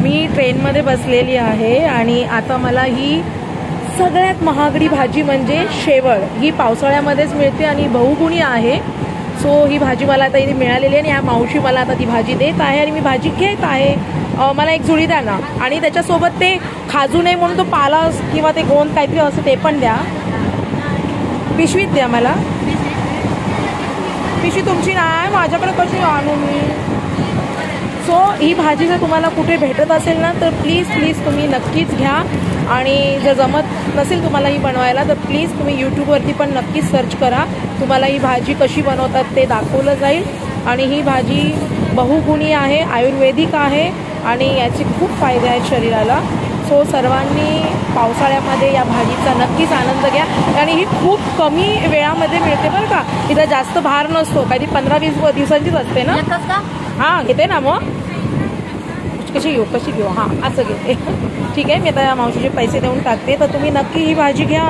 मी ट्रेनमध्ये बसलेली आहे आणि आता मला ही सगळ्यात महागडी भाजी म्हणजे शेवळ ही पावसाळ्यामध्येच मिळते आणि बहुगुणी आहे. सो ही भाजी मला आता इथे मिळालेली आहे आणि ह्या मावशी मला आता ती भाजी देत आहे आणि मी भाजी घेत आहे. मला एक जुडी द्या ना आणि त्याच्यासोबत ते खाजू नये म्हणून तो पाला किंवा ते गोंद काहीतरी असं ते पण द्या. पिशवीत द्या मला. पिशवी तुमची नाही, माझ्याकडे कशी आणू मी. सो ही भाजी जर तुम्हाला कुठे भेटत असेल ना तर प्लीज तुम्ही नक्कीच घ्या आणि जर जमत नसेल तुम्हाला ही बनवायला तर प्लीज तुम्ही यूट्यूबवरती पण नक्कीच सर्च करा. तुम्हाला ही भाजी कशी बनवतात ते दाखवलं जाईल. आणि ही भाजी बहुगुणी आहे, आयुर्वेदिक आहे आणि याचे खूप फायदे आहेत शरीराला. सो सर्वांनी पावसाळ्यामध्ये या भाजीचा नक्कीच आनंद घ्या आणि ही खूप कमी वेळामध्ये मिळते बरं का. इथं जास्त भार नसतो, काही 15-20 दिवसांचीच असते ना. हां घेते ना. मग कशी घेऊ हां असं घेते. ठीक आहे, मी आता या मावशीचे पैसे देऊन टाकते तर तुम्ही नक्की ही भाजी घ्या.